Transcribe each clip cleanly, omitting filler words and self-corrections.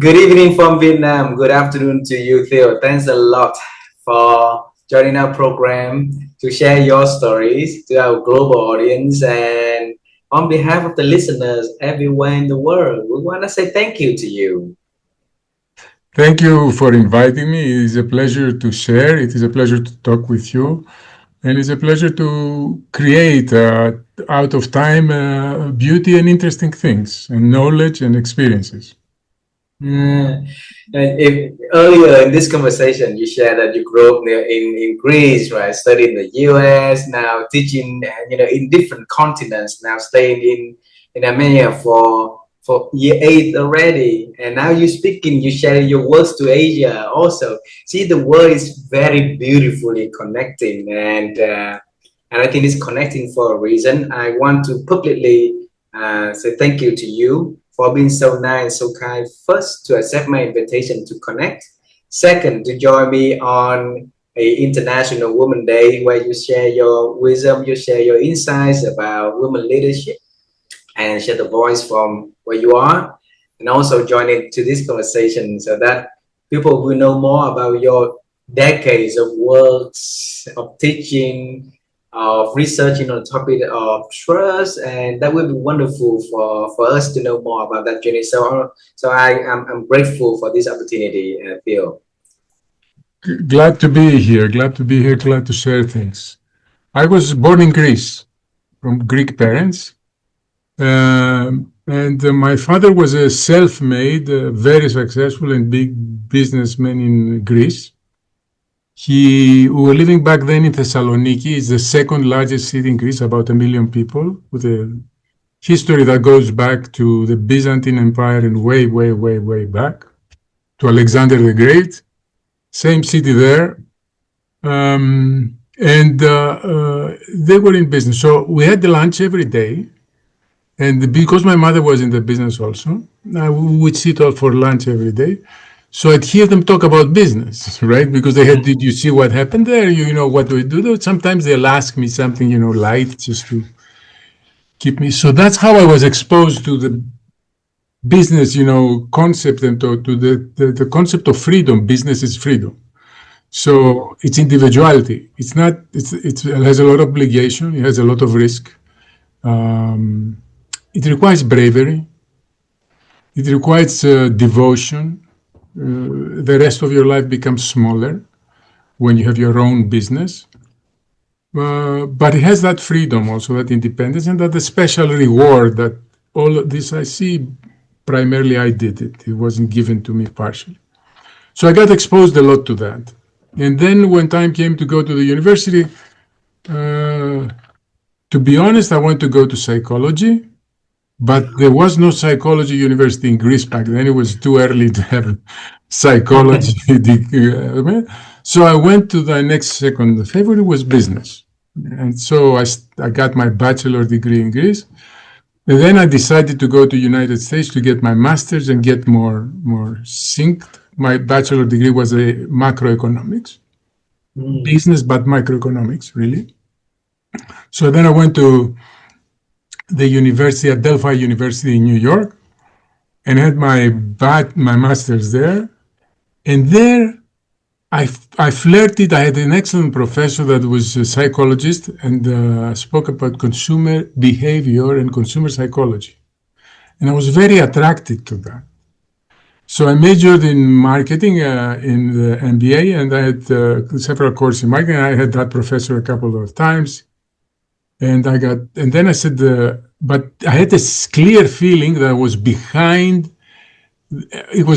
Good evening from Vietnam. Good afternoon to you, Theo. Thanks a lot for joining our program to share your stories to our global audience. And on behalf of the listeners everywhere in the world, we want to say thank you to you. Thank you for inviting me. It is a pleasure to share. It is a pleasure to talk with you. And it's a pleasure to create out of time beauty and interesting things and knowledge and experiences. Mm. And earlier in this conversation, you shared that you grew up in Greece, right? Studied in the US, now teaching, in different continents. Now staying in Armenia for year 8 already, and now you speaking, you sharing your words to Asia also. See, the world is very beautifully connecting, and I think it's connecting for a reason. I want to publicly say thank you to you for being so nice, so kind. First, to accept my invitation to connect. Second, to join me on a International Women Day where you share your wisdom, you share your insights about women leadership and share the voice from where you are, and also join into this conversation so that people will know more about your decades of works, of teaching, of researching on the topic of trust, and that will be wonderful for us to know more about that journey. I'm grateful for this opportunity, Phil. Glad to be here. Glad to be here. Glad to share things. I was born in Greece from Greek parents. And my father was a self-made, very successful and big businessman in Greece. We were living back then in Thessaloniki. It's the second largest city in Greece, about 1 million people, with a history that goes back to the Byzantine Empire and way, way, way, way back to Alexander the Great. Same city there. And they were in business. So we had the lunch every day. And because my mother was in the business also, we would sit all for lunch every day. So I'd hear them talk about business, right? Because they had, did you see what happened there? You know, what do we do? Sometimes they'll ask me something, light just to keep me. So that's how I was exposed to the business, concept and to the concept of freedom. Business is freedom. So it's individuality. It's not, it has a lot of obligation. It has a lot of risk. It requires bravery. It requires devotion. The rest of your life becomes smaller when you have your own business. But it has that freedom also, that independence, and that special reward that all of this I see, primarily I did it. It wasn't given to me partially. So I got exposed a lot to that. And then when time came to go to the university, to be honest, I wanted to go to psychology. But there was no psychology university in Greece back then. It was too early to have psychology degree. So I went to the next second favorite was business. And so I got my bachelor degree in Greece. And then I decided to go to United States to get my master's and get more synced. My bachelor degree was a macroeconomics, business, but microeconomics, really. So then I went to the university at Delphi University in New York and had my master's there. And there I flirted. I had an excellent professor that was a psychologist and spoke about consumer behavior and consumer psychology. And I was very attracted to that. So I majored in marketing in the MBA, and I had several courses in marketing. I had that professor a couple of times. And then I said, but I had this clear feeling that I was behind.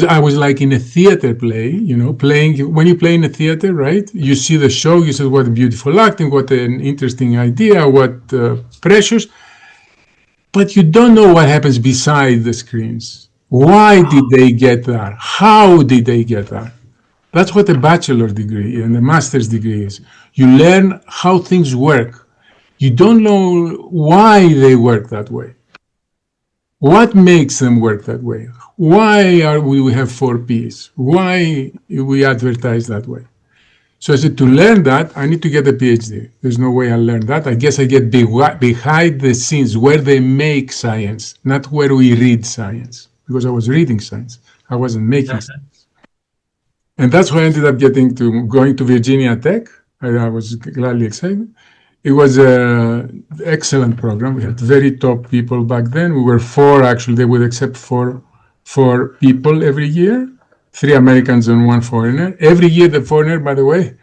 I was like in a theater play, playing. When you play in a theater, right? You see the show, you say, what a beautiful acting, what an interesting idea, what pressures. But you don't know what happens beside the screens. Why did they get that? How did they get that? That's what a bachelor degree and a master's degree is. You learn how things work. You don't know why they work that way. What makes them work that way? Why we have 4 Ps? Why we advertise that way? So I said, to learn that, I need to get a PhD. There's no way I'll learn that. I guess I get behind the scenes where they make science, not where we read science, because I was reading science. I wasn't making sense. And that's why I ended up going to Virginia Tech. I was gladly excited. It was an excellent program. We had very top people back then. We were four, actually. They would accept four people every year, 3 Americans and 1 foreigner. Every year, the foreigner, by the way,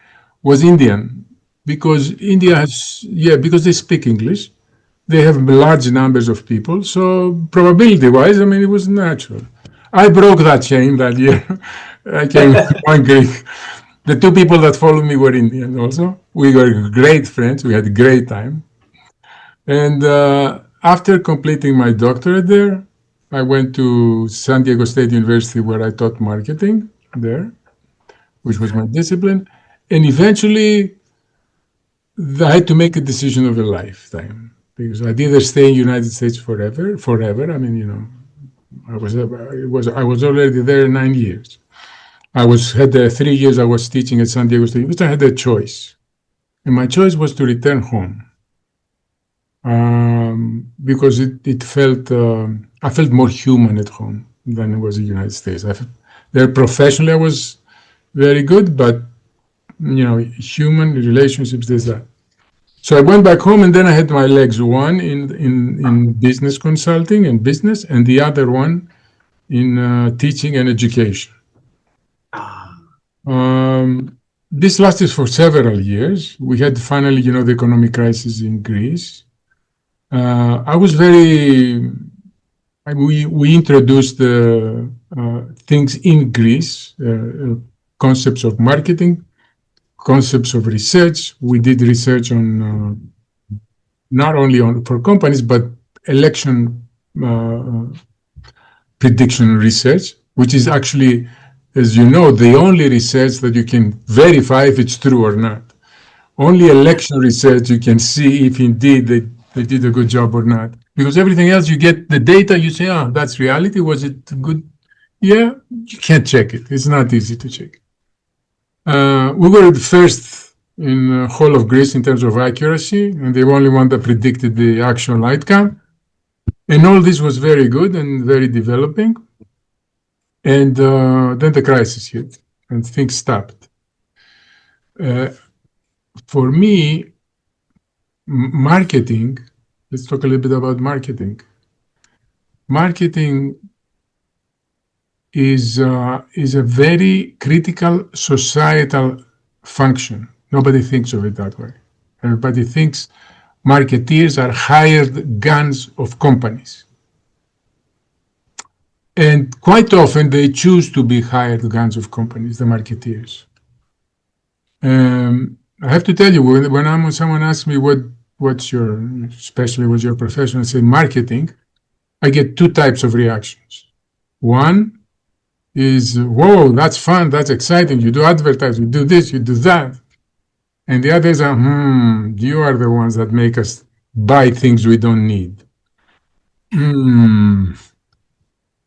was Indian, because India has, because they speak English. They have large numbers of people. So probability-wise, I mean, it was natural. I broke that chain that year. I came with one Greek. The 2 people that followed me were Indian also. We were great friends. We had a great time. And after completing my doctorate there, I went to San Diego State University, where I taught marketing there, which was my discipline. And eventually, I had to make a decision of a lifetime, because I'd either stay in the United States forever. I mean, I was already there 9 years. I had 3 years I was teaching at San Diego State, which I had a choice. And my choice was to return home. Because I felt more human at home than it was in the United States. There professionally I was very good, but human relationships, there's that. So I went back home, and then I had my legs, one in business consulting and business, and the other one in teaching and education. This lasted for several years. We had finally, the economic crisis in Greece. We introduced things in Greece, concepts of marketing, concepts of research. We did research on not only for companies, but election prediction research, which is actually, as you know, the only research that you can verify if it's true or not. Only election research you can see if indeed they did a good job or not. Because everything else, you get the data, you say, that's reality. Was it good? Yeah, you can't check it. It's not easy to check. We were the first in the whole of Greece in terms of accuracy, and the only one that predicted the actual outcome. And all this was very good and very developing. And then the crisis hit, and things stopped. For me, marketing, let's talk a little bit about marketing. Marketing is a very critical societal function. Nobody thinks of it that way. Everybody thinks marketeers are hired guns of companies. And quite often they choose to be hired guns of companies, the marketeers. I have to tell you, when someone asks me what's your profession, I say marketing, I get 2 types of reactions. One is, whoa, that's fun, that's exciting, you do advertising, you do this, you do that. And the others are, you are the ones that make us buy things we don't need.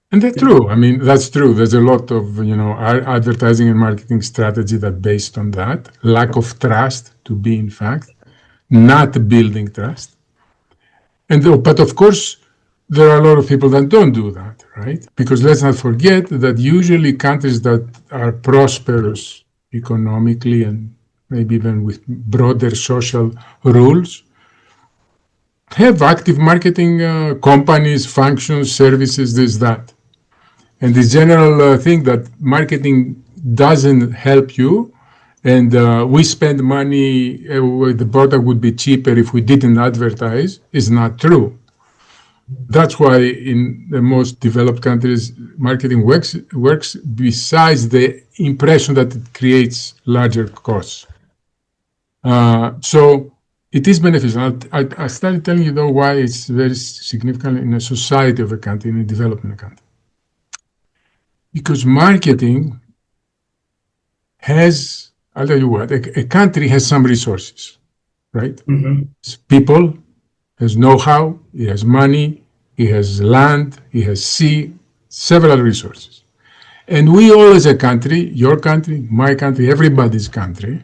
And that's true. I mean, that's true. There's a lot of, advertising and marketing strategy that based on that. Lack of trust, to be in fact, not building trust. But of course, there are a lot of people that don't do that, right? Because let's not forget that usually countries that are prosperous economically and maybe even with broader social rules have active marketing companies, functions, services, this, that. And the general thing that marketing doesn't help you, and we spend money, the product would be cheaper if we didn't advertise, is not true. That's why in the most developed countries, marketing works besides the impression that it creates larger costs. So it is beneficial. I started telling you, though, why it's very significant in a society of a country, in a development country. Because marketing has, I'll tell you what, a country has some resources, right? Mm-hmm. It's people, has know-how, it has money, it has land, it has sea, several resources. And we all as a country, your country, my country, everybody's country,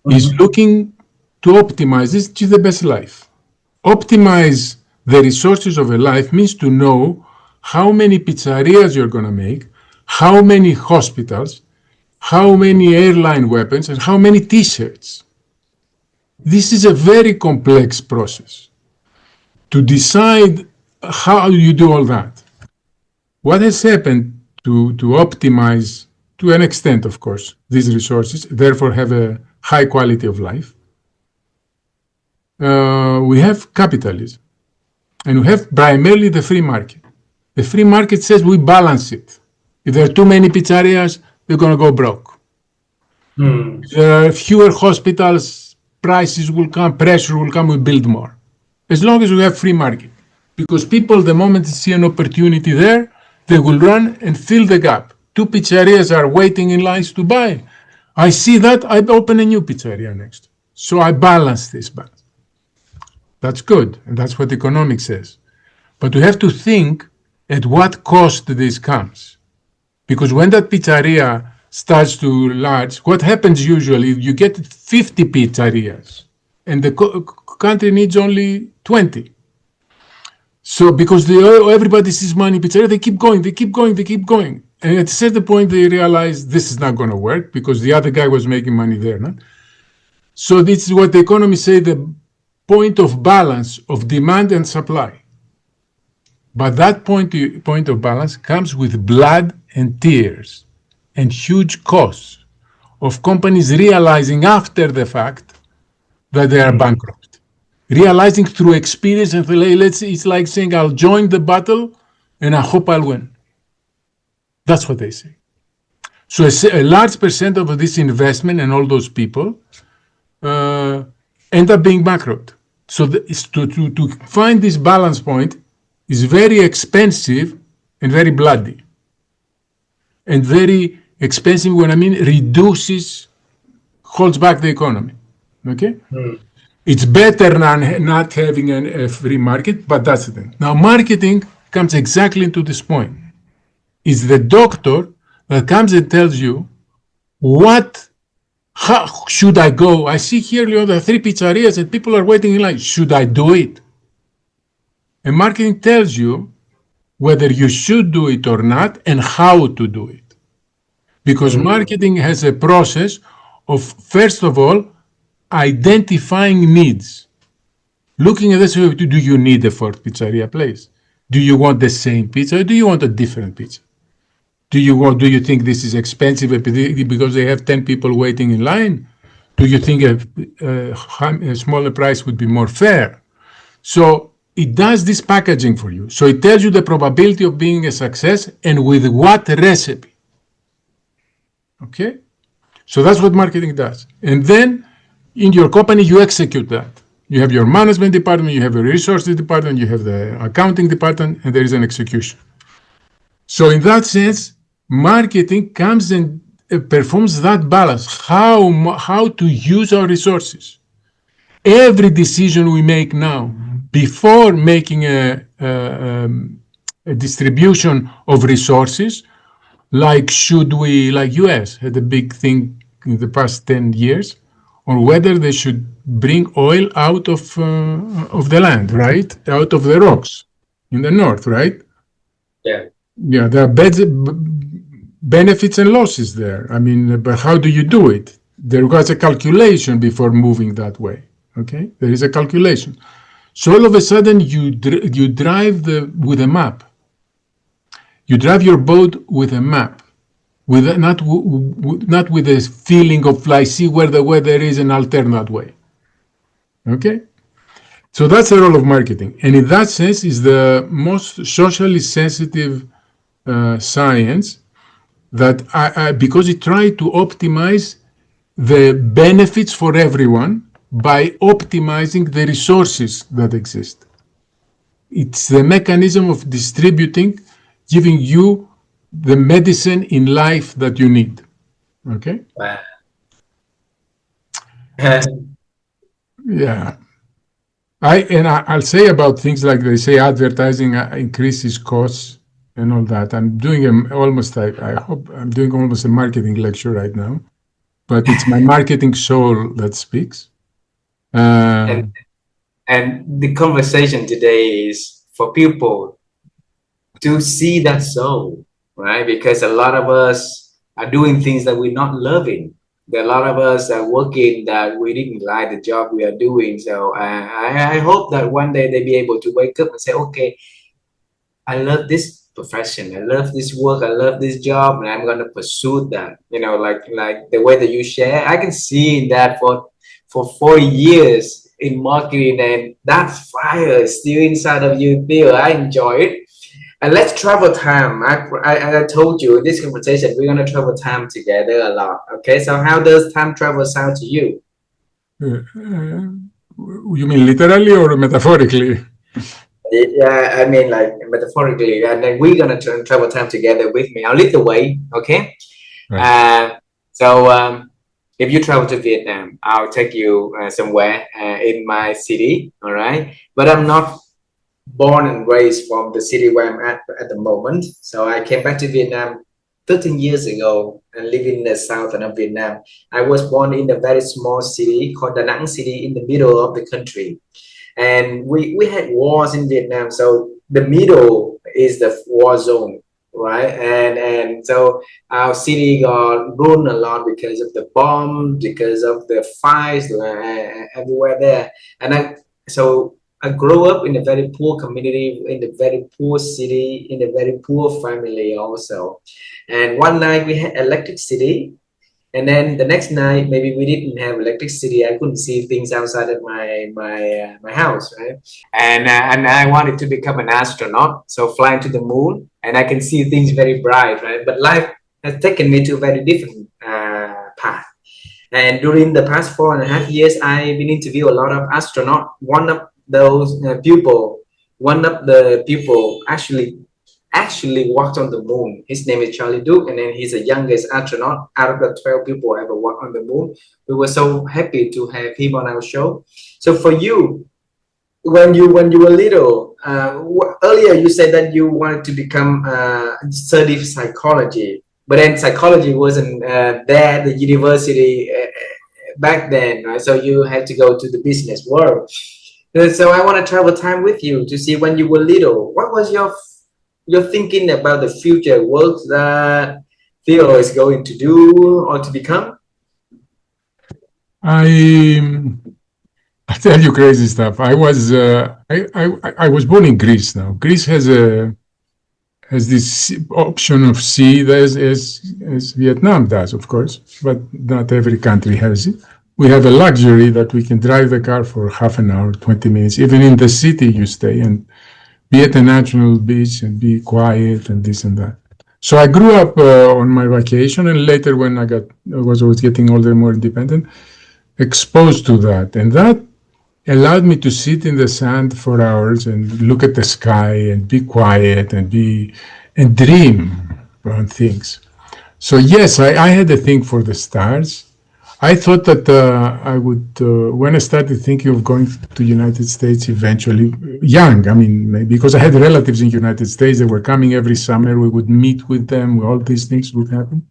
is looking to optimize this to the best life. Optimize the resources of a life means to know how many pizzerias you're going to make, how many hospitals, how many airline weapons, and how many T-shirts. This is a very complex process to decide how you do all that. What has happened to optimize, to an extent, of course, these resources, therefore have a high quality of life? We have capitalism, and we have primarily the free market. The free market says we balance it. If there are too many pizzerias, they're going to go broke. If there are fewer hospitals, prices will come, pressure will come, we build more. As long as we have free market. Because people, the moment they see an opportunity there, they will run and fill the gap. Two pizzerias are waiting in lines to buy. I see that, I open a new pizzeria next. So I balance this balance. That's good, and that's what economics says. But we have to think at what cost this comes. Because when that pizzeria starts to large, what happens usually, you get 50 pizzerias, and the country needs only 20. So because everybody sees money in pizzeria, they keep going. And at a certain point, they realize this is not going to work because the other guy was making money there. No? So this is what the economists say, the point of balance of demand and supply. But that point of balance comes with blood and tears and huge costs of companies realizing after the fact that they are bankrupt. Realizing through experience and it's like saying, I'll join the battle and I hope I'll win. That's what they say. So a large percent of this investment and all those people end up being bankrupt. So to find this balance point is very expensive and very bloody. And very expensive when I mean holds back the economy. Okay? It's better than not having a free market, but that's the thing. Now, marketing comes exactly into this point. It's the doctor that comes and tells you how should I go? I see here there are 3 pizzerias and people are waiting in line. Should I do it? And marketing tells you whether you should do it or not and how to do it. Because marketing has a process of, first of all, identifying needs. Looking at this, do you need a 4th pizzeria place? Do you want the same pizza or do you want a different pizza? Do you think this is expensive because they have 10 people waiting in line? Do you think a smaller price would be more fair? So it does this packaging for you. So it tells you the probability of being a success and with what recipe. Okay? So that's what marketing does. And then in your company, you execute that. You have your management department, you have a resources department, you have the accounting department, and there is an execution. So in that sense, marketing comes and performs that balance, how to use our resources. Every decision we make now, before making a distribution of resources, like US had a big thing in the past 10 years, on whether they should bring oil out of the land, right? Out of the rocks in the north, right? Yeah. Yeah, there are benefits and losses there. I mean, but how do you do it? There was a calculation before moving that way. Okay, there is a calculation. So all of a sudden, you drive with a map. You drive your boat with a map, not with a feeling of see where the weather is and I'll turn that way. Okay, so that's the role of marketing, and in that sense, is the most socially sensitive science that because it tried to optimize the benefits for everyone by optimizing the resources that exist. It's the mechanism of distributing, giving you the medicine in life that you need. Okay? Wow. Yeah. I'll say about things like they say advertising increases costs and all that. I'm doing I hope I'm doing almost a marketing lecture right now, but it's my marketing soul that speaks. And the conversation today is for people to see that soul, right? Because a lot of us are doing things that we're not loving. There are a lot of us are working that we didn't like the job we are doing. So I hope that one day they be able to wake up and say, okay, I love this profession. I love this work. I love this job, and I'm gonna pursue that. You know, like the way that you share, I can see that for 4 years in marketing, and that fire is still inside of you. Bill, I enjoy it. And let's travel time. I told you in this conversation we're gonna travel time together a lot. Okay, so how does time travel sound to you? Uh, you mean literally or metaphorically? Yeah, I mean like metaphorically, and then we're gonna travel time together with me. I'll lead the way. Okay. Right. Uh, so if you travel to Vietnam, I'll take you somewhere in my city. All right, but I'm not born and raised from the city where I'm at the moment. So I came back to Vietnam 13 years ago and living in the southern of Vietnam. I was born in a very small city called Da Nang City in the middle of the country. And we had wars in Vietnam. So the middle is the war zone, right? And so our city got ruined a lot because of the bomb, because of the fires everywhere there. And I grew up in a very poor community, in a very poor city, in a very poor family also. And one night we had electricity, and then the next night maybe we didn't have electricity. I couldn't see things outside of my house, right? And I wanted to become an astronaut, so flying to the moon, and I can see things very bright, right? But life has taken me to a very different path. And during the past 4.5 years, I've been interviewing a lot of astronauts. One of the people actually walked on the moon. His name is Charlie Duke, and then he's the youngest astronaut out of the 12 people ever walked on the moon. We were so happy to have him on our show. So for you, when you were little, earlier you said that you wanted to become study psychology, but then psychology wasn't there at the university back then, right? So you had to go to the business world. So I want to travel time with you to see when you were little. What was your thinking about the future work that Theo is going to do or to become? I I tell you crazy stuff. I was born in Greece. Now Greece has this option of sea as Vietnam does, of course, but not every country has it. We have a luxury that we can drive the car for half an hour, 20 minutes, even in the city you stay, and be at a natural beach and be quiet and this and that. So I grew up on my vacation, and later when I was getting older, more independent, exposed to that, and that allowed me to sit in the sand for hours and look at the sky and be quiet and dream on things. So yes, I had a thing for the stars. I thought that I would, when I started thinking of going to United States eventually, young, I mean, because I had relatives in United States that were coming every summer, we would meet with them, all these things would happen.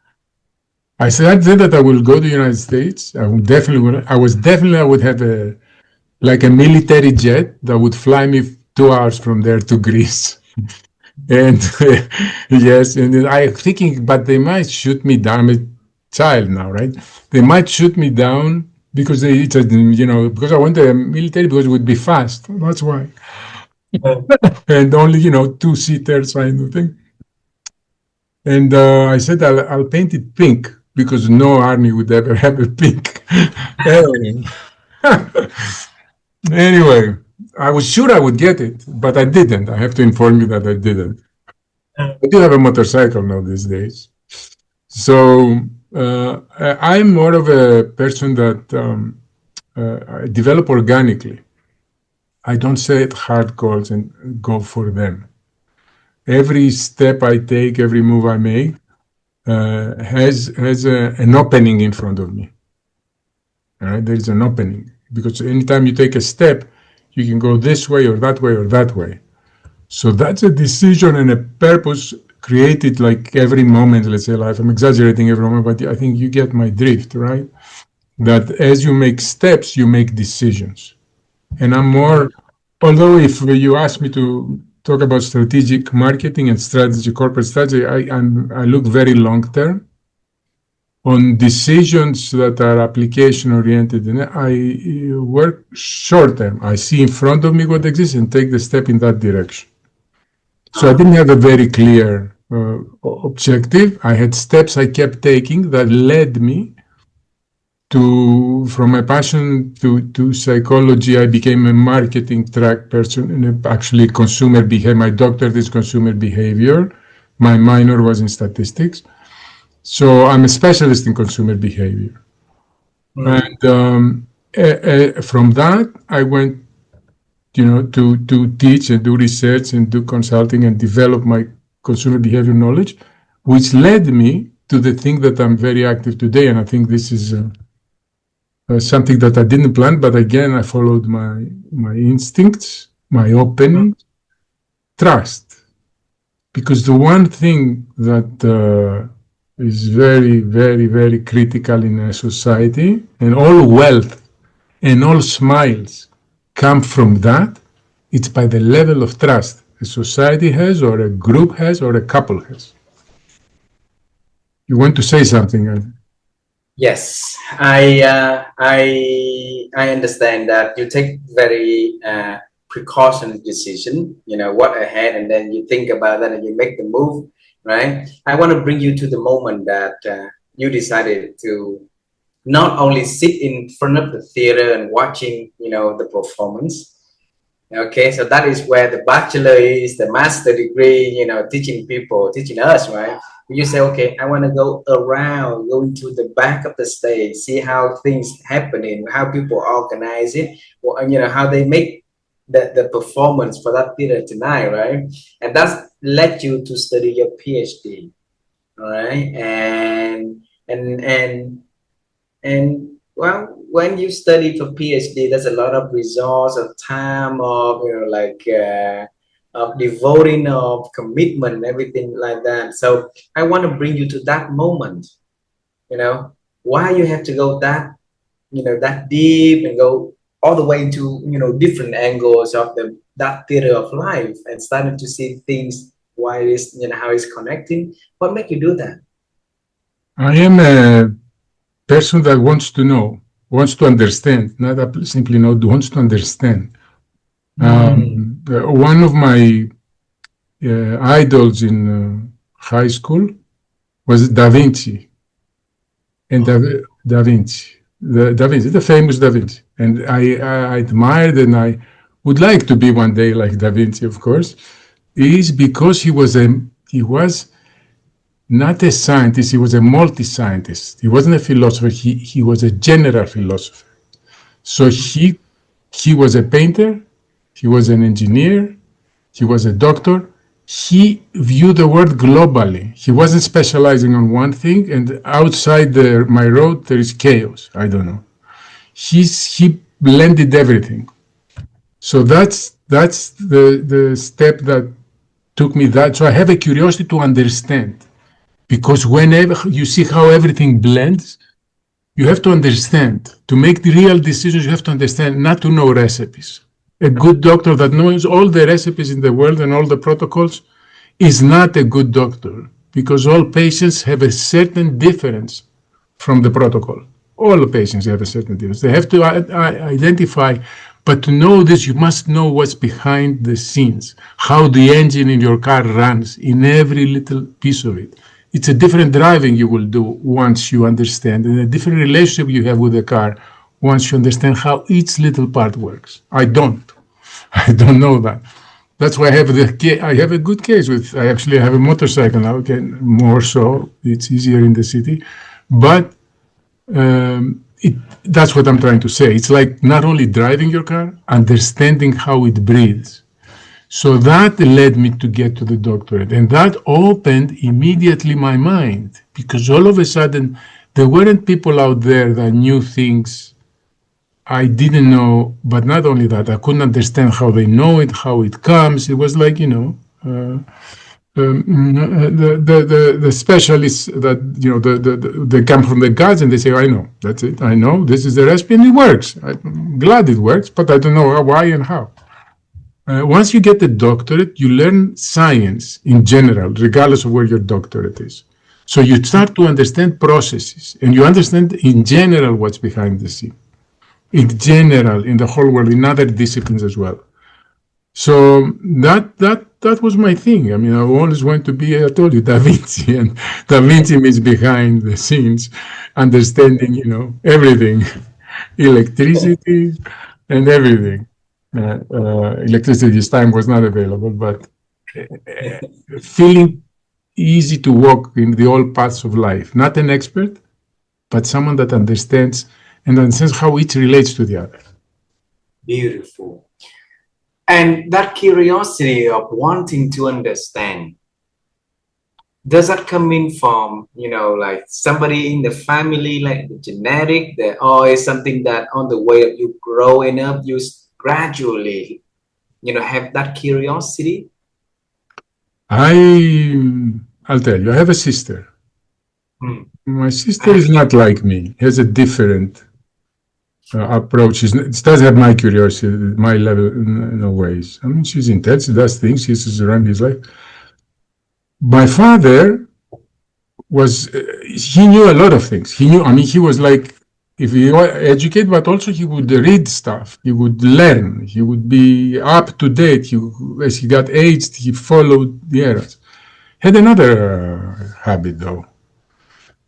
I said then that I will go to United States. I would have like a military jet that would fly me 2 hours from there to Greece. And yes, and I thinking, but they might shoot me down. I'm a child now, right? They might shoot me down because because I went to the military because it would be fast. That's why. And only, two-seaters kind of thing. And I said, I'll paint it pink because no army would ever have a pink. Anyway, I was sure I would get it, but I didn't. I have to inform you that I didn't. I do have a motorcycle now these days. So I'm more of a person that I develop organically. I don't set hard goals and go for them. Every step I take, every move I make has an opening in front of me. All right? There is an opening because anytime you take a step, you can go this way or that way or that way. So that's a decision and a purpose created like every moment, let's say, life. I'm exaggerating every moment, but I think you get my drift, right? That as you make steps, you make decisions. And I'm more, although if you ask me to talk about strategic marketing and strategy, corporate strategy, I look very long term. On decisions that are application oriented, and I work short term. I see in front of me what exists and take the step in that direction. So I didn't have a very clear objective. I had steps I kept taking that led me to, from my passion to psychology, I became a marketing track person and actually consumer behavior. My doctorate is consumer behavior. My minor was in statistics. So I'm a specialist in consumer behavior. And from that, I went, to teach and do research and do consulting and develop my consumer behavior knowledge, which led me to the thing that I'm very active today. And I think this is something that I didn't plan, but again, I followed my instincts, my opening, trust. Because the one thing that is very, very, very critical in a society, and all wealth and all smiles come from that, it's by the level of trust a society has, or a group has, or a couple has. You want to say something? Yes, I understand that you take very precautionary decision, what ahead, and then you think about that and you make the move, right? I want to bring you to the moment that you decided to not only sit in front of the theater and watching, the performance. Okay, so that is where the bachelor is, the master degree, teaching people, teaching us, right? You say, okay, I want to go around, go into the back of the stage, see how things happening, how people organize it, how they make the performance for that theater tonight, right? And that's led you to study your PhD, all right? And well, when you study for PhD, there's a lot of resource, of time, of of devoting, of commitment, and everything like that. So I want to bring you to that moment. Why you have to go that that deep and go all the way to different angles of that theater of life and starting to see things, why it is, how it's connecting. What make you do that? I am a person that wants to know, wants to understand, not simply know, wants to understand. One of my idols in high school was Da Vinci. And Da Vinci, the famous Da Vinci. And I admired, and I would like to be one day like Da Vinci, of course, is because he was not a scientist, he was a multi-scientist. He wasn't a philosopher, he was a general philosopher. So he was a painter, he was an engineer, he was a doctor. He viewed the world globally. He wasn't specializing on one thing, and outside my road there is chaos. I don't know. He blended everything. So that's the step that took me that. So I have a curiosity to understand. Because whenever you see how everything blends, you have to understand. To make the real decisions, you have to understand, not to know recipes. A good doctor that knows all the recipes in the world and all the protocols is not a good doctor, because all patients have a certain difference from the protocol. All patients have a certain difference. They have to identify, but to know this, you must know what's behind the scenes, how the engine in your car runs in every little piece of it. It's a different driving you will do once you understand, and a different relationship you have with the car once you understand how each little part works. I don't know that. That's why I have a good case with. I actually have a motorcycle now. Again, more so, it's easier in the city, but that's what I'm trying to say. It's like not only driving your car, understanding how it breathes. So that led me to get to the doctorate, and that opened immediately my mind, because all of a sudden there weren't people out there that knew things I didn't know, but not only that, I couldn't understand how they know it, how it comes. It was like, the specialists that they come from the gods and they say, I know, that's it, I know, this is the recipe and it works. I'm glad it works, but I don't know why and how. Once you get the doctorate, you learn science in general, regardless of where your doctorate is. So you start to understand processes, and you understand in general what's behind the scene, in general, in the whole world, in other disciplines as well. So that was my thing. I mean, I always wanted to be, I told you, Da Vinci, and Da Vinci means behind the scenes, understanding, everything, electricity and everything. Electricity this time was not available, but feeling easy to walk in the all paths of life. Not an expert, but someone that understands and understands how each relates to the other. Beautiful. And that curiosity of wanting to understand, does that come in from, like somebody in the family, like the genetic, or is something that on the way of you growing up, you gradually, have that curiosity? I'll tell you, I have a sister. My sister is not like me. Has a different approach. She does have my curiosity, my level, in ways. I mean, she's intense. She does things. She's around his life. My father he knew a lot of things. He was like, if he was educated, but also he would read stuff. He would learn. He would be up to date. As he got aged, he followed the eras. Had another habit, though.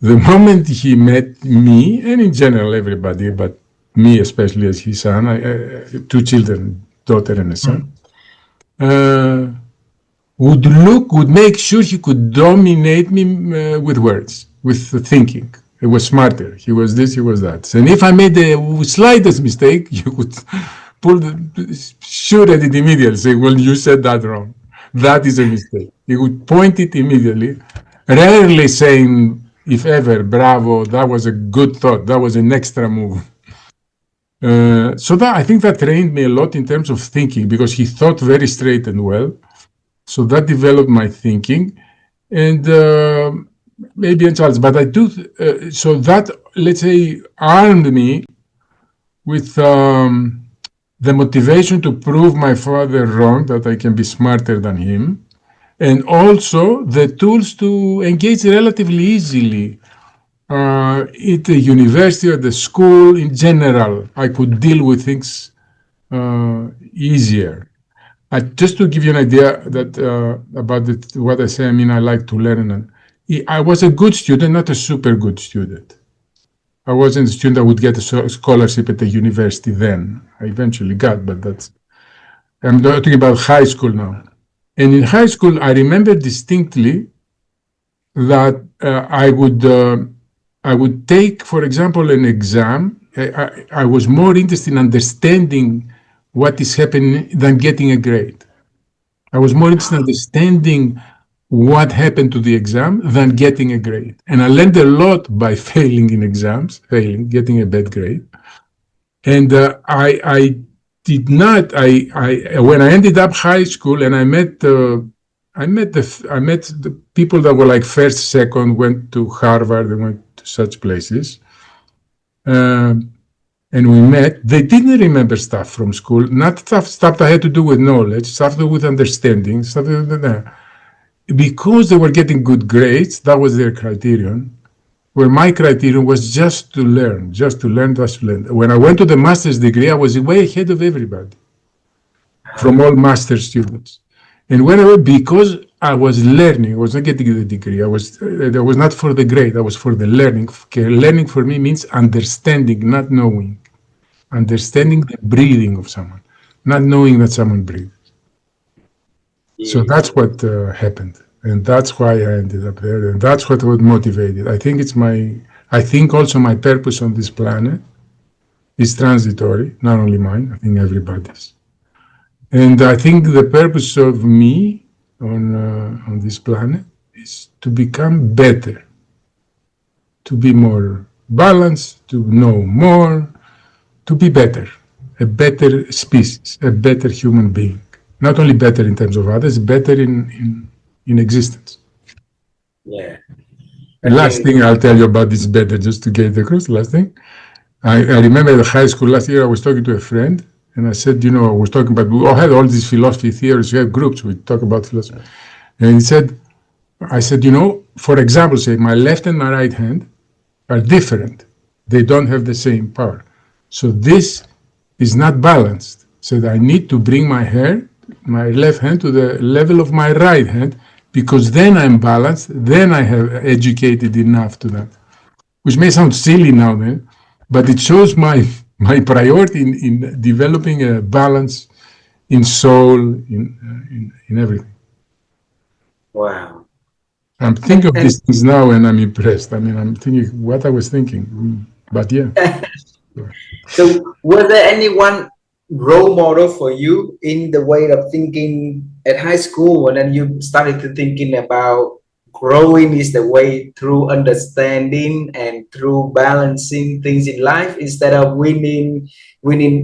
The moment he met me, and in general everybody, but me especially as his son, two children, daughter and a son, would make sure he could dominate me with words, with thinking. He was smarter. He was this, he was that. And if I made the slightest mistake, you could shoot at it immediately, say, well, you said that wrong. That is a mistake. He would point it immediately, rarely saying, if ever, bravo, that was a good thought, that was an extra move. So I think that trained me a lot in terms of thinking, because he thought very straight and well. So that developed my thinking, and maybe in Charles, but I do. So that, let's say, armed me with the motivation to prove my father wrong, that I can be smarter than him, and also the tools to engage relatively easily at the university or the school in general. I could deal with things easier. Just to give you an idea that about what I say, I mean, I like to learn. I was a good student, not a super good student. I wasn't a student that would get a scholarship at the university then. I eventually got, but I'm talking about high school now. And in high school, I remember distinctly that I would take, for example, an exam. I was more interested in understanding what is happening than getting a grade. I was more interested in understanding what happened to the exam than getting a grade. And I learned a lot by failing in exams, getting a bad grade. And I did not. When I ended up high school, and I met the people that were like first, second, went to Harvard, and went to such places. And we met, they didn't remember stuff from school, not stuff that had to do with knowledge, stuff to do with understanding, stuff because they were getting good grades, that was their criterion, where my criterion was just to learn. When I went to the master's degree, I was way ahead of everybody, from all master's students. And because I was learning, I was not getting the degree, I was not for the grade, I was for the learning. Learning for me means understanding, not knowing. Understanding the breathing of someone, not knowing that someone breathes. Yeah. So that's what happened. And that's why I ended up there. And that's what motivated. I think also my purpose on this planet is transitory, not only mine, I think everybody's. And I think the purpose of me on this planet is to become better, to be more balanced, to know more, to be better, a better species, a better human being. Not only better in terms of others, better in existence. Yeah. And last thing I'll tell you about this better, just to get across, last thing. I remember in high school last year, I was talking to a friend, And I said, you know, I was talking about, we all had all these philosophy theories, we have groups, we talk about philosophy. And he said, I said, you know, for example, say my left and my right hand are different. They don't have the same power. So this is not balanced. So I need to bring my left hand to the level of my right hand, because then I'm balanced, then I have educated enough to that. Which may sound silly now then, but it shows my priority in developing a balance in soul, in everything. Wow. I'm thinking of these things now and I'm impressed. I mean, I'm thinking what I was thinking. But yeah. So, was there anyone role model for you in the way of thinking at high school, and then you started to thinking about growing is the way through understanding and through balancing things in life instead of winning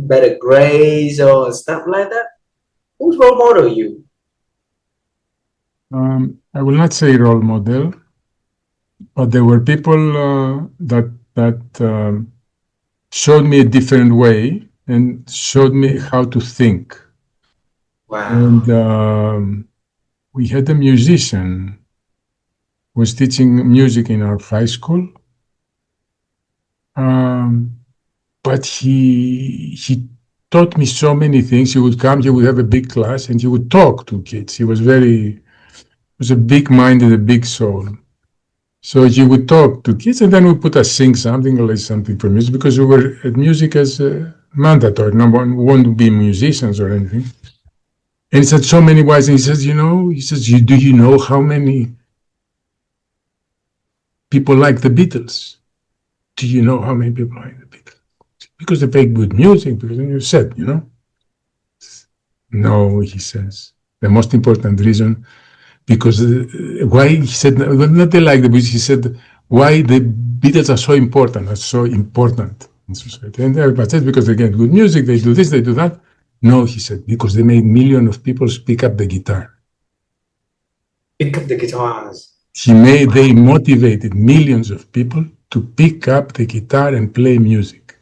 better grades or stuff like that? Who's role model you? I will not say role model, but there were people that showed me a different way and showed me how to think. Wow. And we had a musician who was teaching music in our high school, but he taught me so many things. He would come, he would have a big class, and he would talk to kids. He was a big-minded, a big soul. So he would talk to kids, and then we put us sing something or something for music, because we were at music as mandatory. No one wanted to be musicians or anything. And he said so many ways. And he says, do you know how many people like the Beatles? Do you know how many people like the Beatles? Because they play good music, because you said, No, he says. The most important reason, because why, he said, not they like the Beatles, he said, why the Beatles are so important in society. And everybody says, because they get good music, they do this, they do that. No, he said, because they made millions of people pick up the guitar. Pick up the guitars. They motivated millions of people to pick up the guitar and play music,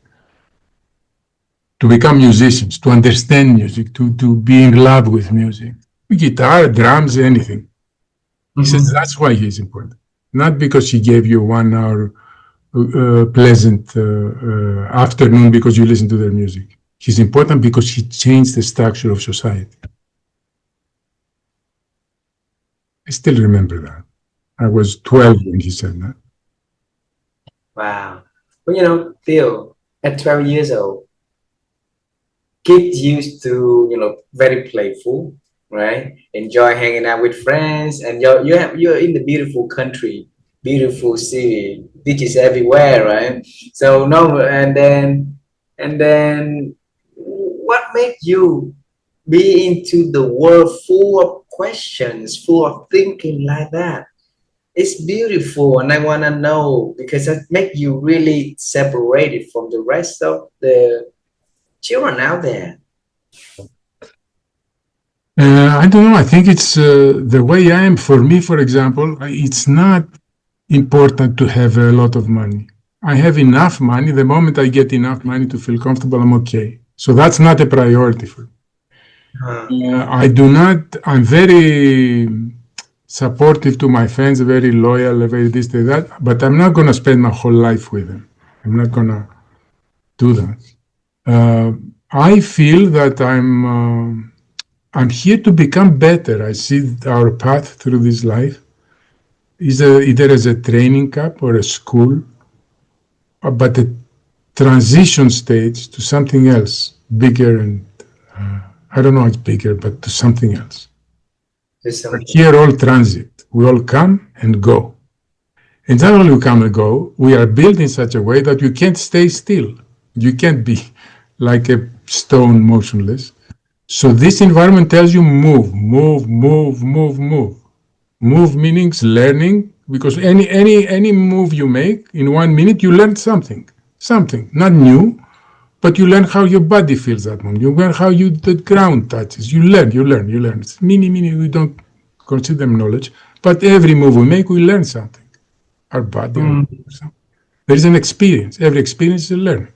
to become musicians, to understand music, to be in love with music, guitar, drums, anything. He says that's why he's important, not because he gave you 1 hour pleasant afternoon because you listen to their music. He's important because he changed the structure of society. I still remember that. I was 12 when he said that. Wow. Well, Theo, at 12 years old, kids used to, very playful, right? Enjoy hanging out with friends, and you're in the beautiful country, beautiful city, beaches everywhere, right? So no, and then what made you be into the world full of questions, full of thinking like that? It's beautiful, and I want to know because it make you really separated from the rest of the children out there. I don't know. I think it's the way I am. For me, for example, it's not important to have a lot of money. I have enough money. The moment I get enough money to feel comfortable, I'm okay. So that's not a priority for me. I'm very supportive to my friends, very loyal, very this, that, but I'm not going to spend my whole life with them. I'm not going to do that. I feel that I'm here to become better. I see our path through this life is either as a training camp or a school, but a transition stage to something else, bigger, and I don't know it's bigger, but to something else. We're here all transit. We all come and go. And not only we come and go, we are built in such a way that you can't stay still. You can't be like a stone motionless. So this environment tells you move, move, move, move, move. Move means learning, because any move you make in 1 minute, you learn something, not new, but you learn how your body feels that moment. You learn how the ground touches. You learn. It's mini. We don't consider them knowledge, but every move we make, we learn something. Our body. There is an experience. Every experience is a learning.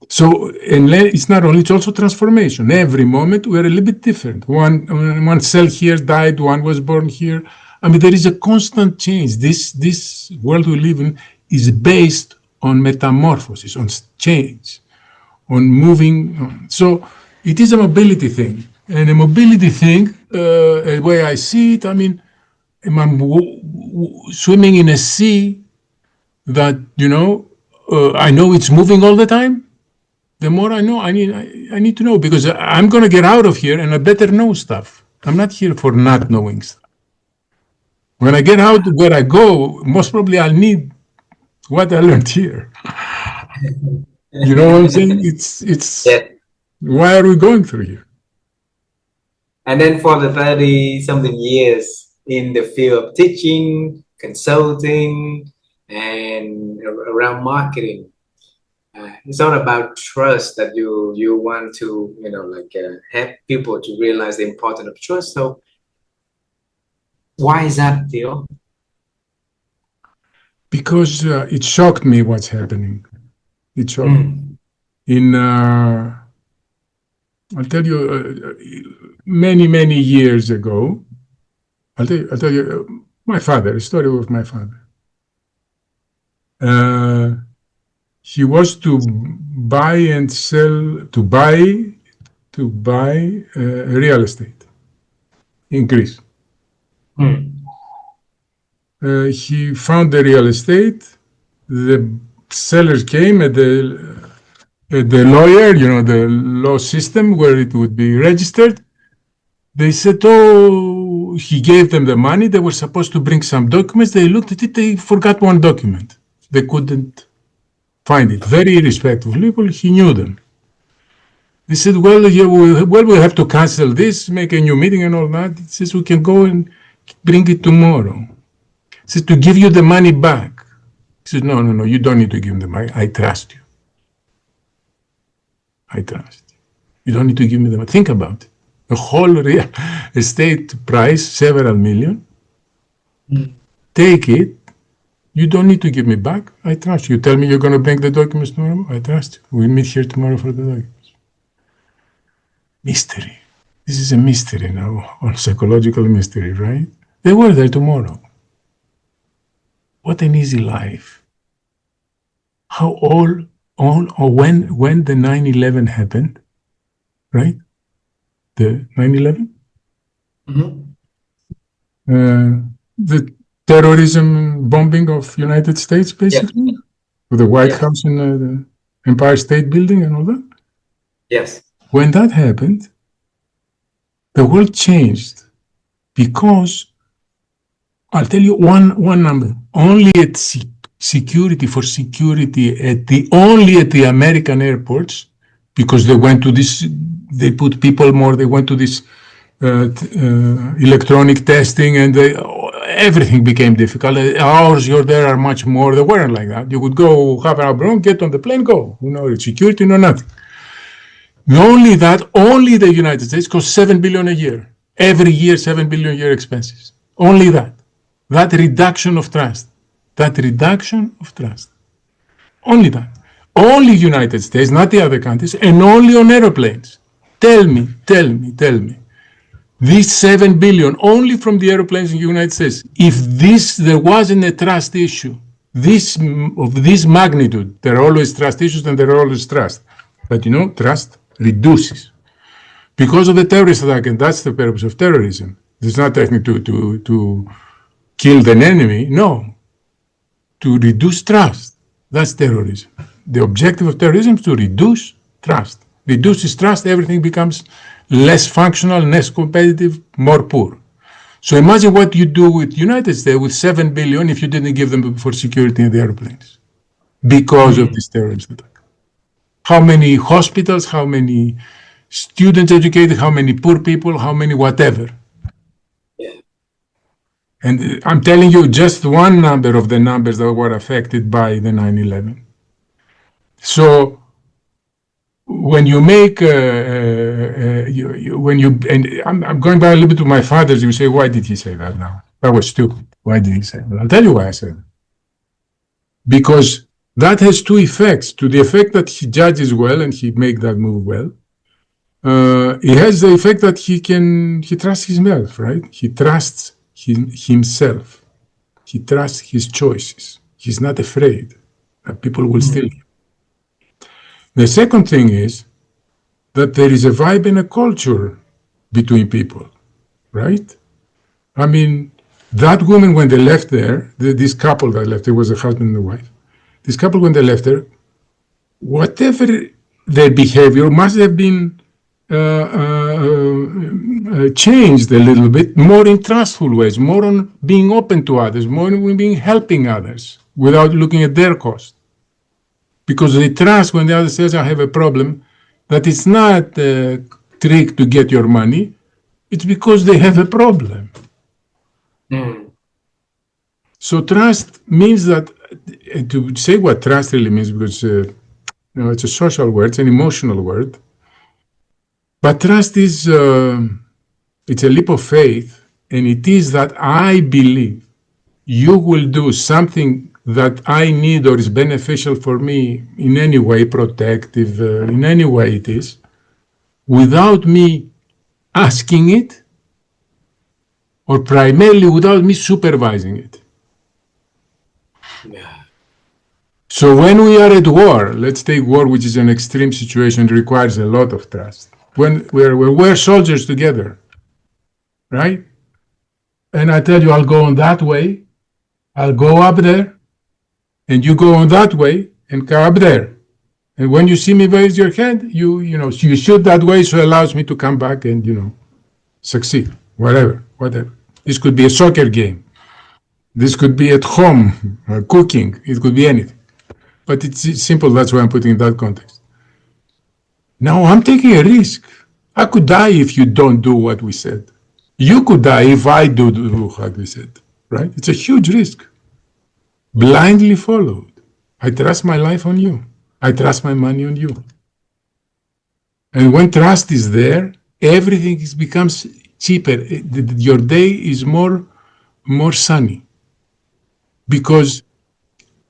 So, and it's not only, it's also transformation. Every moment we're a little bit different. One cell here died, one was born here. I mean, there is a constant change. This world we live in is based on metamorphosis, on change, on moving. So it is a mobility thing. And a mobility thing, the way I see it, I mean, I'm swimming in a sea that, I know it's moving all the time. The more I know, I need to know, because I'm going to get out of here and I better know stuff. I'm not here for not knowing stuff. When I get out where I go, most probably I'll need what I learned here. You know what I'm saying? It's Yeah. why are we going through here? And then for the 30 something years in the field of teaching, consulting, and around marketing, it's all about trust that you want to, help people to realize the importance of trust. So why is that, Theo? Because it shocked me what's happening. It shocked me. I'll tell you, many years ago, I'll tell you my father, a story of my father. He was to buy and sell, to buy real estate in Greece. He found the real estate. The sellers came at the lawyer, the law system where it would be registered. They said, oh, he gave them the money. They were supposed to bring some documents. They looked at it. They forgot one document. They couldn't find it. Very respectful people. He knew them. They said, well, we have to cancel this, make a new meeting and all that. He says, we can go and bring it tomorrow. He says, to give you the money back. He said, no, you don't need to give him the money. I trust you. I trust you. You don't need to give me the money. Think about it. The whole real estate price, several million. Take it. You don't need to give me back. I trust you. You tell me you're going to bring the documents tomorrow. I trust you. We'll meet here tomorrow for the documents. Mystery. This is a mystery now, or psychological mystery, right? They were there tomorrow. What an easy life. How when the 9/11 happened, right? The 9/11? The terrorism bombing of United States, basically, with the White House and the Empire State Building and all that. Yes. When that happened, the world changed, because I'll tell you one number. Only at security only at the American airports, because they went to this, they put people more, they went to this electronic testing, and everything became difficult. Hours you're there are much more. They weren't like that. You would go have an hour, get on the plane, go. Security, nothing. Only the United States costs $7 billion a year. Every year, $7 billion a year expenses. Only that. That reduction of trust. Only that. Only United States, not the other countries, and only on aeroplanes. Tell me. This 7 billion only from the aeroplanes in the United States. If there wasn't a trust issue, of this magnitude, there are always trust issues and there are always trust. But trust reduces. Because of the terrorist attack, and that's the purpose of terrorism. It's not technically to kill an enemy, no. To reduce trust. That's terrorism. The objective of terrorism is to reduce trust. Reduces trust, everything becomes less functional, less competitive, more poor. So imagine what you do with United States with 7 billion if you didn't give them for security in the airplanes because of this terrorist attack. How many hospitals, how many students educated, how many poor people, how many whatever. And I'm telling you just one number of the numbers that were affected by the 9/11. So when you make, and I'm going back a little bit to my father's, you say, why did he say that now? That was stupid. Why did he say that? I'll tell you why I said it. Because That has two effects. To the effect that he judges well and he make that move well, it has the effect that he trusts himself, right? He trusts himself. He trusts his choices. He's not afraid that people will steal him. The second thing is that there is a vibe and a culture between people, right? I mean, that woman, when they left there, this couple that left, there was a husband and a wife. This couple, when they left there, whatever their behavior must have been changed a little bit, more in trustful ways, more on being open to others, more on being helping others without looking at their cost. Because they trust when the other says, I have a problem, that it's not a trick to get your money, it's because they have a problem. So trust means that, to say what trust really means, because it's a social word, it's an emotional word, but trust is, it's a leap of faith, and it is that I believe you will do something that I need or is beneficial for me in any way, protective, in any way it is, without me asking it, or primarily without me supervising it. Yeah. So when we are at war, let's take war, which is an extreme situation, requires a lot of trust. When we're soldiers together, right? And I tell you, I'll go on that way, I'll go up there, and you go on that way and come up there. And when you see me raise your hand, you shoot that way, so it allows me to come back and, succeed, whatever. This could be a soccer game. This could be at home, cooking. It could be anything. But it's simple. That's why I'm putting in that context. Now I'm taking a risk. I could die if you don't do what we said. You could die if I do what we said, right? It's a huge risk. Blindly followed. I trust my life on you. I trust my money on you. And when trust is there, everything becomes cheaper. Your day is more sunny. Because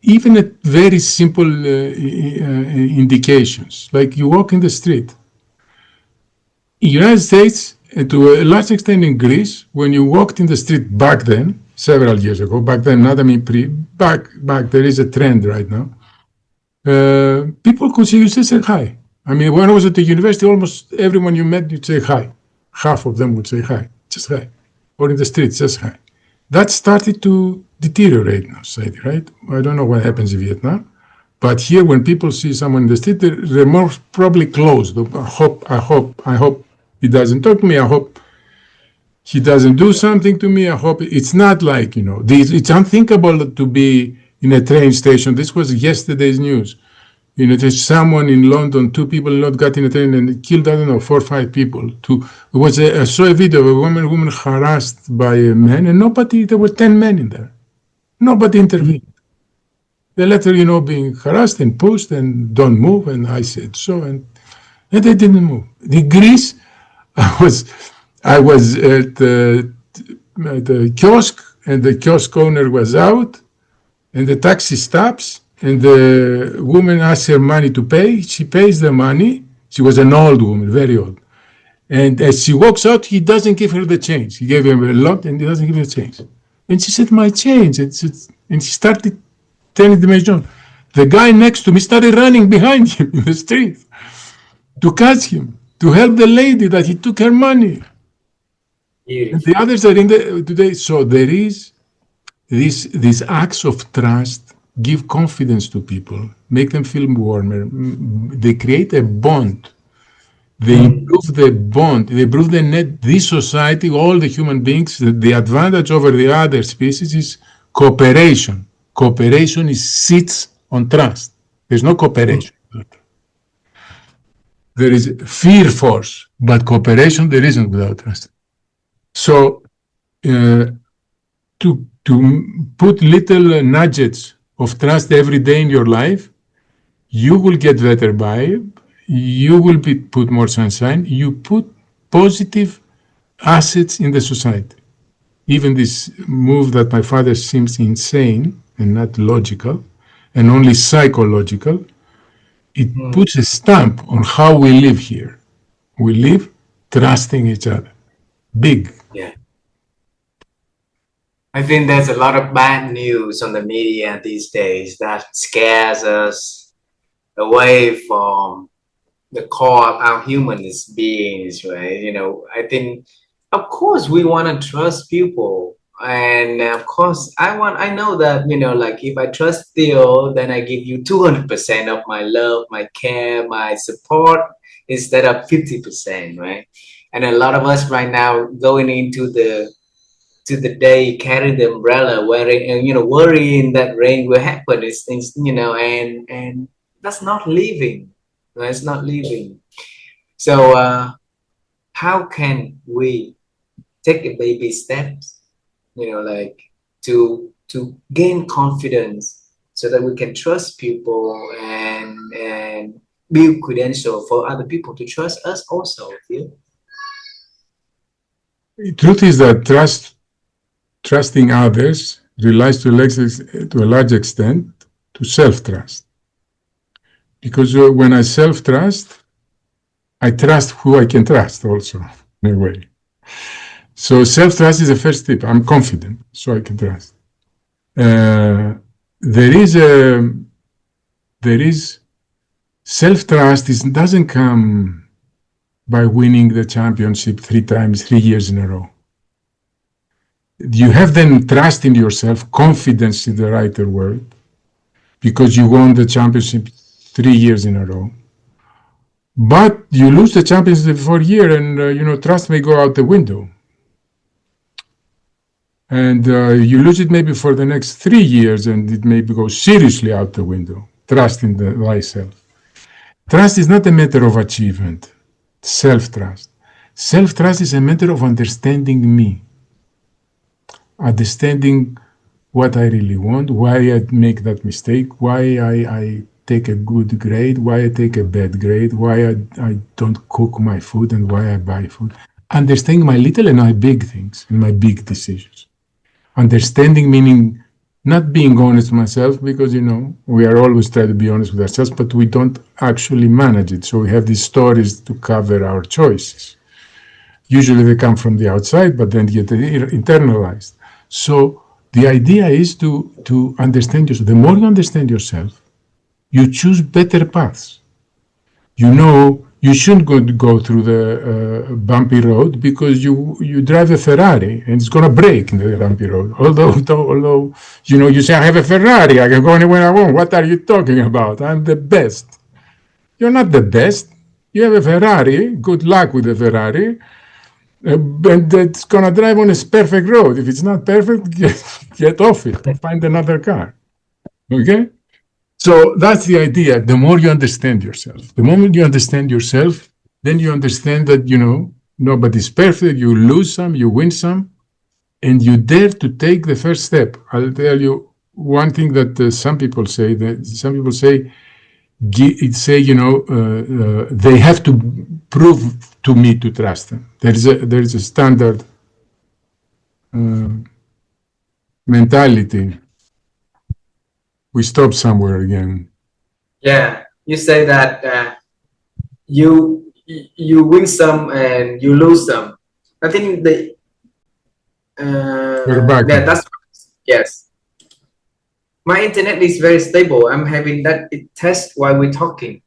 even at very simple indications, like you walk in the street, in the United States, and to a large extent in Greece, when you walked in the street back then, several years ago, back then, not I mean back, there is a trend right now, people could see you say hi. I mean, when I was at the university, almost everyone you met, you'd say hi. Half of them would say hi, just hi. Or in the streets, just hi. That started to deteriorate now, society, right? I don't know what happens in Vietnam, but here when people see someone in the street, they're more probably closed. I hope he doesn't talk to me. I hope he doesn't do something to me. I hope it's not like, it's unthinkable to be in a train station. This was yesterday's news. There's someone in London, 2 people in London got in a train and killed, 4 or 5 people. I saw a video of a woman harassed by a man, and there were 10 men in there. Nobody intervened. They let her, being harassed and pushed and don't move, and I said so, and they didn't move. In Greece, I was at the kiosk, and the kiosk owner was out, and the taxi stops, and the woman asks her money to pay. She pays the money. She was an old woman, very old. And as she walks out, he doesn't give her the change. He gave her a lot, and he doesn't give her the change. And she said, my change. And she started telling the man, the guy next to me started running behind him in the street to catch him, to help the lady that he took her money. And the others are in there today. So there is these acts of trust give confidence to people, make them feel warmer. They create a bond. They improve the bond. They improve the net. This society, all the human beings, the advantage over the other species is cooperation. Cooperation sits on trust. There's no cooperation. There is fear force, but cooperation there isn't without trust. So to put little nudges of trust every day in your life, you will get better vibe, you will put more sunshine, you put positive assets in the society. Even this move that my father seems insane and not logical, and only psychological, it Mm, puts a stamp on how we live here. We live trusting each other. Big. yeah. I think there's a lot of bad news on the media these days that scares us away from the core of our humanist beings, right? I think, of course, we want to trust people. And of course, I know that, like if I trust Theo, then I give you 200% of my love, my care, my support instead of 50%, right? And a lot of us right now going into the day carry the umbrella, wearing and worrying that rain will happen. It's things, and that's not living. That's not living. So how can we take a baby steps, like to gain confidence so that we can trust people and build credential for other people to trust us also. Yeah. The truth is that trusting others relies to a large extent to self-trust. Because when I self-trust, I trust who I can trust also, in a way. So self-trust is the first step. I'm confident, so I can trust. Uh, there is a there is self-trust doesn't come by winning the championship 3 times, 3 years in a row. You have then trust in yourself, confidence in the right word, because you won the championship 3 years in a row. But you lose the championship for a year, and trust may go out the window. And you lose it maybe for the next 3 years, and it may go seriously out the window. Trust in thyself. Trust is not a matter of achievement. Self-trust. Self-trust is a matter of understanding me. Understanding what I really want, why I make that mistake, why I take a good grade, why I take a bad grade, why I don't cook my food and why I buy food. Understanding my little and my big things and my big decisions. Understanding meaning not being honest with myself, because we are always trying to be honest with ourselves, but we don't actually manage it. So we have these stories to cover our choices. Usually they come from the outside, but then get internalized. So the idea is to understand yourself. The more you understand yourself, you choose better paths. You shouldn't go through the bumpy road because you drive a Ferrari and it's going to break in the bumpy road. Although you say, I have a Ferrari, I can go anywhere I want. What are you talking about? I'm the best. You're not the best. You have a Ferrari. Good luck with the Ferrari. And it's going to drive on a perfect road. If it's not perfect, get off it or find another car. Okay? So that's the idea. The more you understand yourself, the moment you understand yourself, then you understand that, nobody's perfect. You lose some, you win some, and you dare to take the first step. I'll tell you one thing that some people say, they have to prove to me to trust them. There is a standard mentality. We stop somewhere again. Yeah, you say that you win some and you lose some. I think We're back. yeah, that's yes. My internet is very stable. I'm having that test while we're talking.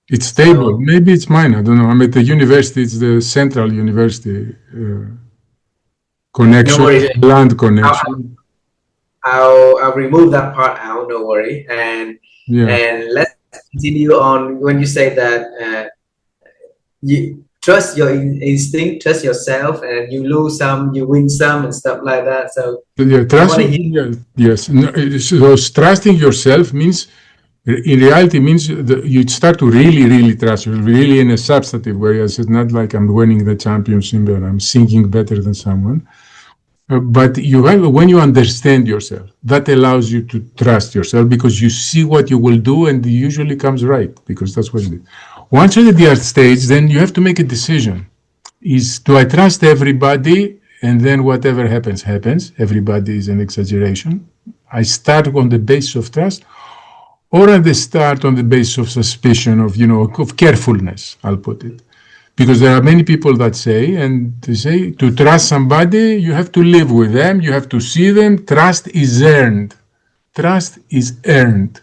It's stable. So, maybe it's mine. I don't know. I'm at the university. It's the central university connection, no land connection. I'll remove that part out. No worry. And let's continue on. When you say that you trust your instinct, trust yourself, and you lose some, you win some, and stuff like that. So yes. No, so trusting yourself means, in reality, means that you start to really, really trust yourself, really in a substantive way. It's not like I'm winning the championship and I'm singing better than someone. But when you understand yourself, that allows you to trust yourself because you see what you will do and it usually comes right because that's what it is. Once you're at the art stage, then you have to make a decision. Do I trust everybody and then whatever happens? Everybody is an exaggeration. I start on the basis of trust. or at the start on the basis of suspicion of carefulness, I'll put it. Because there are many people that say, and they say, to trust somebody, you have to live with them, you have to see them. Trust is earned. Trust is earned.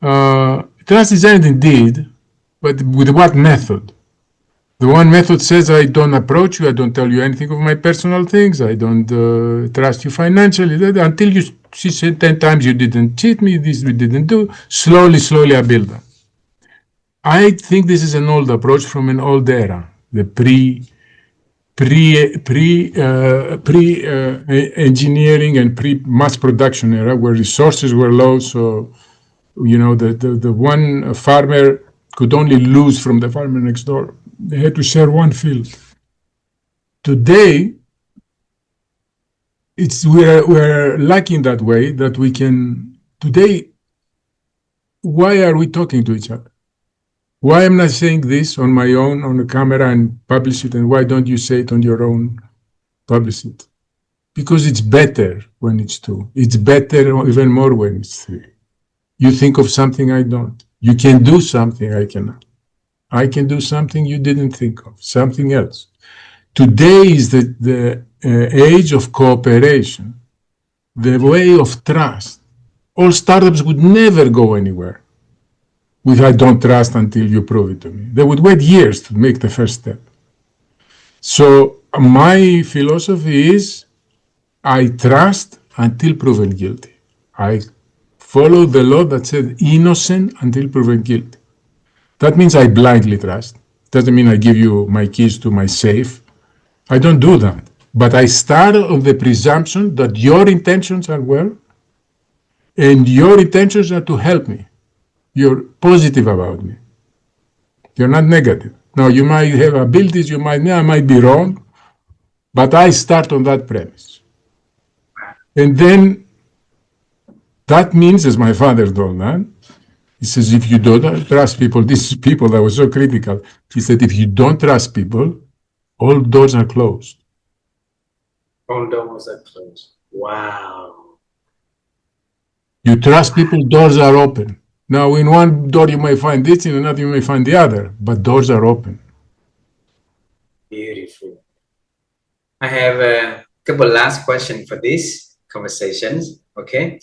Trust is earned indeed, but with what method? The one method says, I don't approach you, I don't tell you anything of my personal things, I don't trust you financially, until you see 10 times you didn't cheat me, this we didn't do, slowly I build up. I think this is an old approach from an old era, the pre-engineering and pre-mass production era, where resources were low, so the one farmer could only lose from the farmer next door. They had to share one field. Today, we're lucky in that way that we can. Today, why are we talking to each other? Why am I not saying this on my own on the camera and publish it, and why don't you say it on your own, publish it? Because it's better when it's two. It's better even more when it's three. You think of something I don't. You can do something I cannot. I can do something you didn't think of, something else. Today is the age of cooperation, the way of trust. All startups would never go anywhere with I don't trust until you prove it to me. They would wait years to make the first step. So my philosophy is I trust until proven guilty. I follow the law that said innocent until proven guilty. That means I blindly trust. Doesn't mean I give you my keys to my safe. I don't do that. But I start on the presumption that your intentions are well, and your intentions are to help me. You're positive about me. You're not negative. Now, you might have abilities, I might be wrong, but I start on that premise. And then that means, as my father told me, he says, if you don't trust people, these people that were so critical, he said, if you don't trust people, all doors are closed. All doors are closed. Wow. You trust people, doors are open. Now, in one door you may find this, in another you may find the other, but doors are open. Beautiful. I have a couple last questions for this conversations, okay?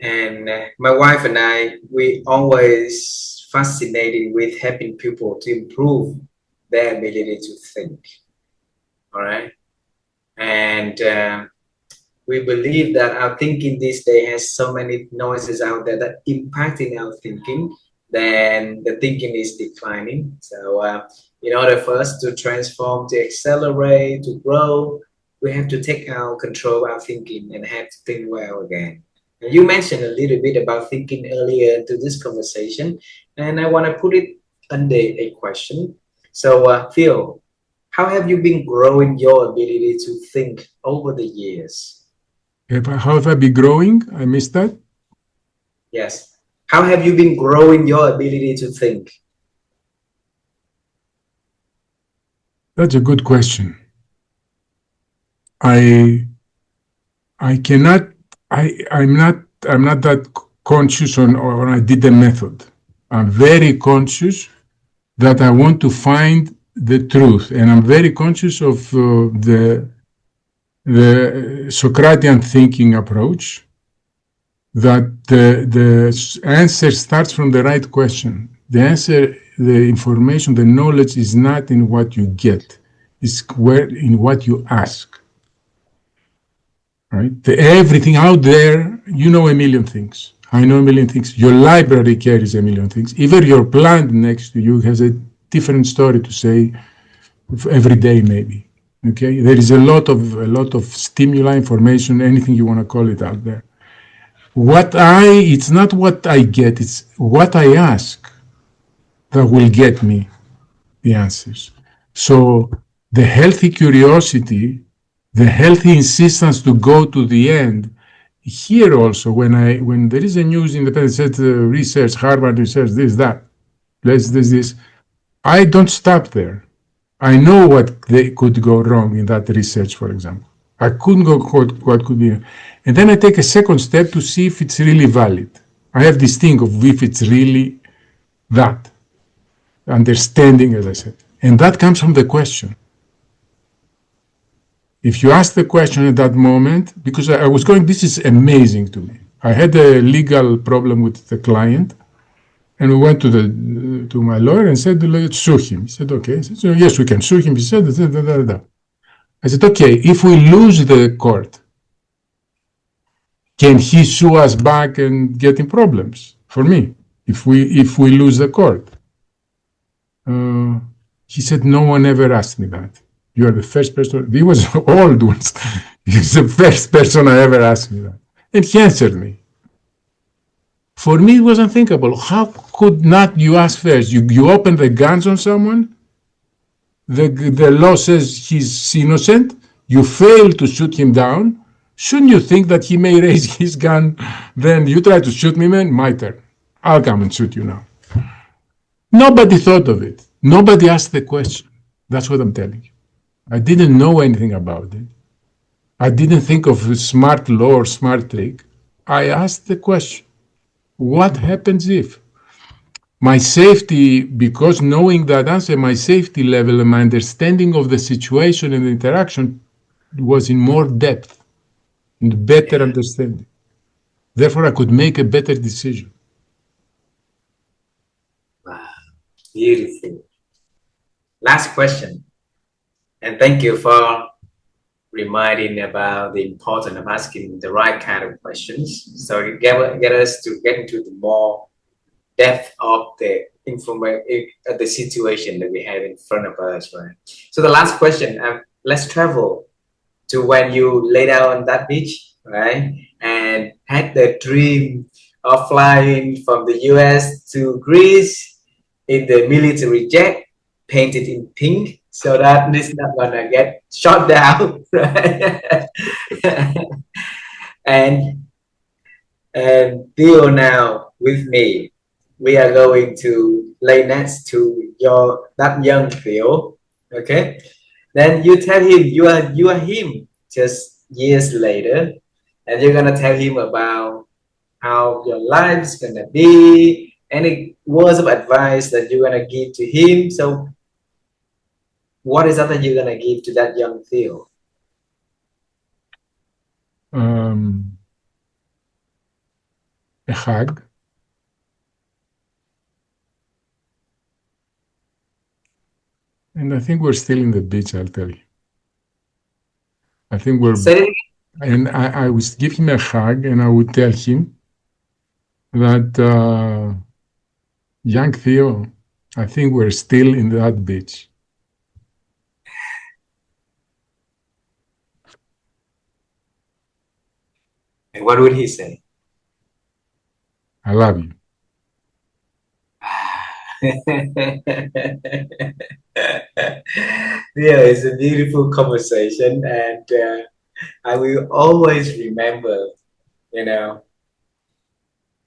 And my wife and I, we always fascinated with helping people to improve their ability to think, all right? And we believe that our thinking this day has so many noises out there that impacting our thinking, then the thinking is declining. So in order for us to transform, to accelerate, to grow, we have to take our control of our thinking and have to think well again. And you mentioned a little bit about thinking earlier into this conversation, and I want to put it under a question. So Phil, how have you been growing your ability to think over the years? How have I been growing? I missed that. Yes. How have you been growing your ability to think? That's a good question. I'm not that conscious or I did the method. I'm very conscious that I want to find the truth, and I'm very conscious of the Socratic thinking approach, that the answer starts from the right question. The answer, the information, the knowledge is not in what you get, it's in what you ask. Right? Everything out there, you know a million things. I know a million things. Your library carries a million things. Even your plant next to you has a different story to say every day, maybe. Okay, there is a lot of stimuli, information, anything you want to call it out there. It's not what I get, it's what I ask that will get me the answers. So the healthy curiosity, the healthy insistence to go to the end. Here also, when there is a news independent set research, Harvard research, this, I don't stop there. I know what they could go wrong in that research, for example. I couldn't go what could be. And then I take a second step to see if it's really valid. I have this thing of if it's really that understanding, as I said, and that comes from the question. If you ask the question at that moment, because I was going, this is amazing to me. I had a legal problem with the client, and we went to my lawyer and said, let's sue him. He said, okay. I said, so, yes, we can sue him. He said, da, da, da, da. I said, okay, if we lose the court, can he sue us back and get in problems for me if we lose the court? He said, no one ever asked me that. You are the first person. He was old once. He's the first person I ever asked me that. And he answered me. For me, it was unthinkable. How could not you ask first? You open the guns on someone. The law says he's innocent. You fail to shoot him down. Shouldn't you think that he may raise his gun? Then you try to shoot me, man. My turn. I'll come and shoot you now. Nobody thought of it. Nobody asked the question. That's what I'm telling you. I didn't know anything about it. I didn't think of a smart law or smart trick. I asked the question, what happens if? My safety, because knowing that answer, my safety level and my understanding of the situation and the interaction was in more depth and better understanding. Therefore, I could make a better decision. Wow, beautiful. Last question. And thank you for reminding about the importance of asking the right kind of questions. So you get us to get into the more depth of the information, the situation that we have in front of us, right? So the last question, let's travel to when you laid out on that beach, right? And had the dream of flying from the US to Greece in the military jet, painted in pink, so that it's not gonna get shot down, right? and Theo now with me, we are going to lay next to that young Theo, okay? Then you tell him you are him just years later, and you're gonna tell him about how your life's gonna be, any words of advice that you're gonna give to him. So what is that you're gonna give to that young Theo? A hug. And I think we're still in the beach, I'll tell you. I think we're... And I would give him a hug and I would tell him that, young Theo, I think we're still in that beach. And what would he say? I love you. Yeah, it's a beautiful conversation, and I will always remember,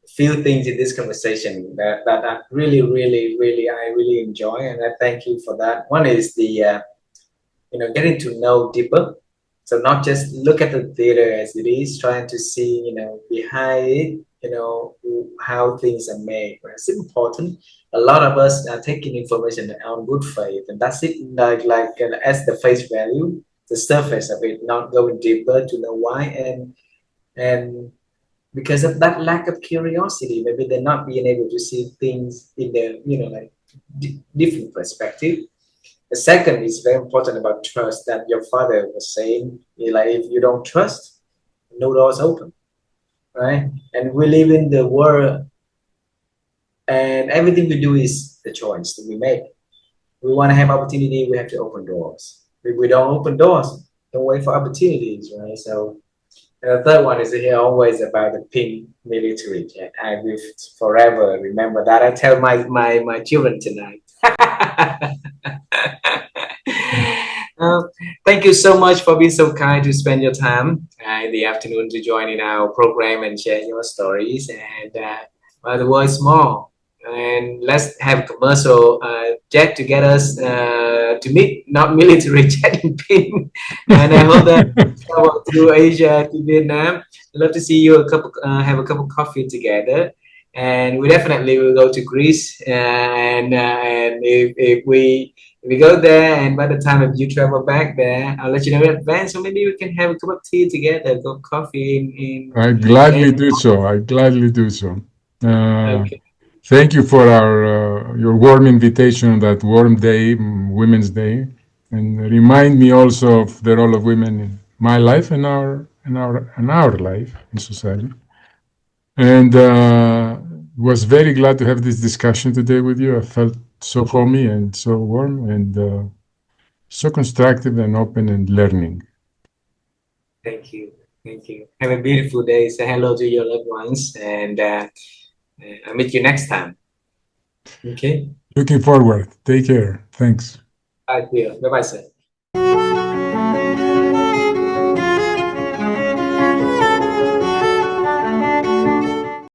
few things in this conversation that I really enjoy, and I thank you for that. One is the getting to know deeper. So not just look at the theater as it is, trying to see, behind it, how things are made. It's important. A lot of us are taking information on good faith, and that's it, like as the face value, the surface of it, not going deeper to know why. And because of that lack of curiosity, maybe they're not being able to see things in their, different perspective. The second is very important about trust, that your father was saying, like, if you don't trust, no doors open, right? And we live in the world, and everything we do is the choice that we make. We want to have opportunity, we have to open doors. If we don't open doors, don't wait for opportunities, right? So, and the third one is here always about the pink military jet. I will forever remember that. I tell my children tonight. Thank you so much for being so kind to spend your time in the afternoon to join in our program and share your stories. And the world is small, and let's have a commercial jet to get us to meet, not military jet in pink. And I hope that travel to Asia, to Vietnam. I'd love to see you have a cup of coffee together. and we definitely will go to Greece. And if we go there, and by the time if you travel back there, I'll let you know in advance. So maybe we can have a cup of tea together, a cup of coffee I in gladly do so. I gladly do so. okay. Thank you for your warm invitation on that warm day, Women's Day, and remind me also of the role of women in my life and our life in society. And was very glad to have this discussion today with you. I felt so homey and so warm and so constructive and open and learning. Thank you. Thank you. Have a beautiful day. Say hello to your loved ones, and I'll meet you next time. Okay. Looking forward. Take care. Thanks. Bye, dear. Bye, bye, sir.